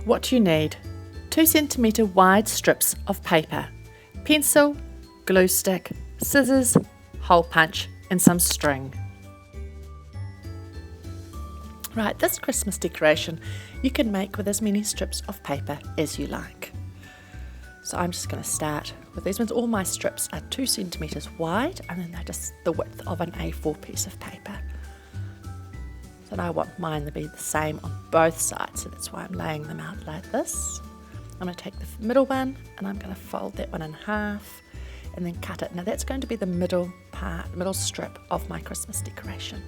What you need: 2cm wide strips of paper, pencil, glue stick, scissors, hole punch and some string. Right, this Christmas decoration you can make with as many strips of paper as you like. So I'm just going to start with these ones. All my strips are 2 centimetres wide and then they're just the width of an A4 piece of paper. So now I want mine to be the same on both sides, so that's why I'm laying them out like this. I'm going to take the middle one and I'm going to fold that one in half and then cut it. Now that's going to be the middle part, middle strip of my Christmas decoration.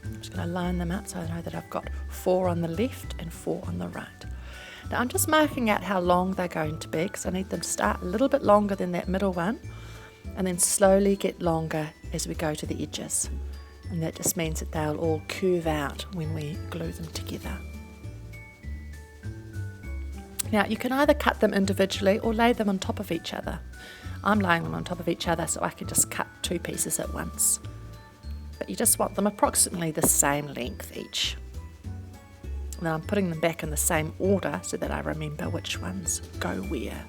I'm just going to line them up so I know that I've got 4 on the left and 4 on the right. Now I'm just marking out how long they're going to be because I need them to start a little bit longer than that middle one and then slowly get longer as we go to the edges. And that just means that they'll all curve out when we glue them together. Now you can either cut them individually or lay them on top of each other. I'm laying them on top of each other so I can just cut 2 pieces at once. But you just want them approximately the same length each. And then I'm putting them back in the same order so that I remember which ones go where.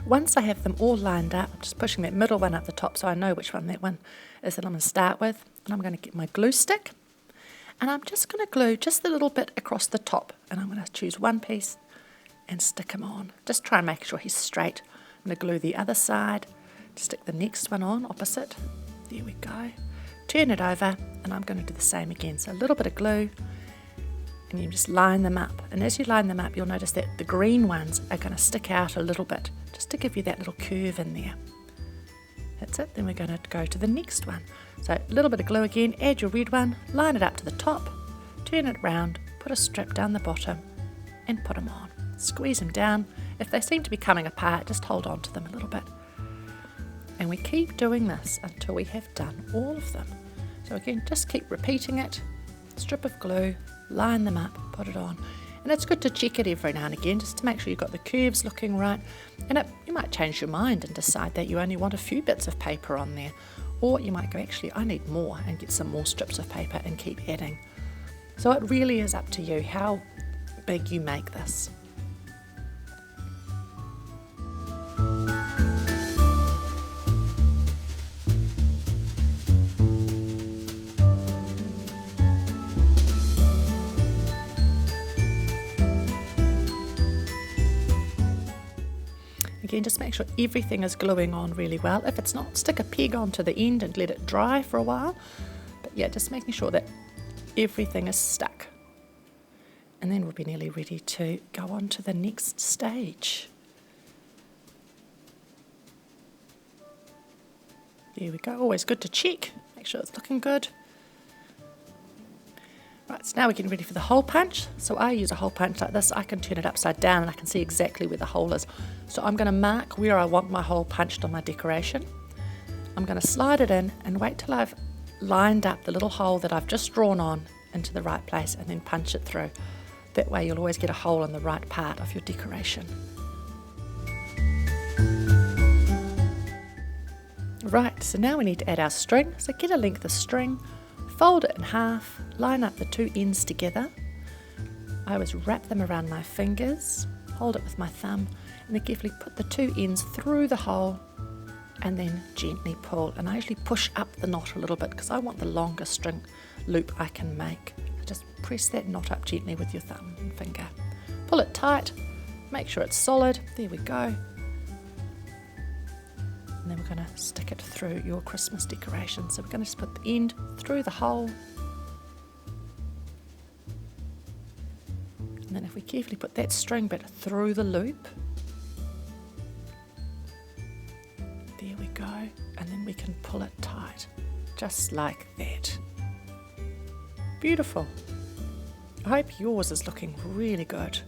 Once I have them all lined up, I'm just pushing that middle one up the top so I know which one that one is that I'm going to start with. And I'm going to get my glue stick and I'm just going to glue just a little bit across the top and I'm going to choose one piece and stick him on. Just try and make sure he's straight. I'm going to glue the other side, stick the next one on opposite. There we go. Turn it over and I'm going to do the same again. So a little bit of glue and you just line them up. And as you line them up, you'll notice that the green ones are going to stick out a little bit, just to give you that little curve in there. That's it. Then we're going to go to the next one. So a little bit of glue again, add your red one, line it up to the top, turn it round, put a strip down the bottom and put them on. Squeeze them down. If they seem to be coming apart, just hold on to them a little bit. And we keep doing this until we have done all of them. So again, just keep repeating it. Strip of glue, line them up, put it on. And it's good to check it every now and again just to make sure you've got the curves looking right. And you might change your mind and decide that you only want a few bits of paper on there. Or you might go, actually, I need more, and get some more strips of paper and keep adding. So it really is up to you how big you make this. Again, just make sure everything is gluing on really well. If it's not, stick a peg onto the end and let it dry for a while. But yeah, just making sure that everything is stuck. And then we'll be nearly ready to go on to the next stage. There we go. Always good to check. Make sure it's looking good. Right, so now we're getting ready for the hole punch. So I use a hole punch like this. I can turn it upside down and I can see exactly where the hole is. So I'm going to mark where I want my hole punched on my decoration. I'm going to slide it in and wait till I've lined up the little hole that I've just drawn on into the right place and then punch it through. That way you'll always get a hole in the right part of your decoration. Right, so now we need to add our string. So get a length of string, fold it in half, line up the 2 ends together. I always wrap them around my fingers, hold it with my thumb, and then carefully put the 2 ends through the hole and then gently pull. And I usually push up the knot a little bit because I want the longest string loop I can make. So just press that knot up gently with your thumb and finger. Pull it tight, make sure it's solid. There we go. And then we're going to stick it through your Christmas decoration. So we're going to just put the end through the hole. And then if we carefully put that string bit through the loop. There we go. And then we can pull it tight, just like that. Beautiful. I hope yours is looking really good.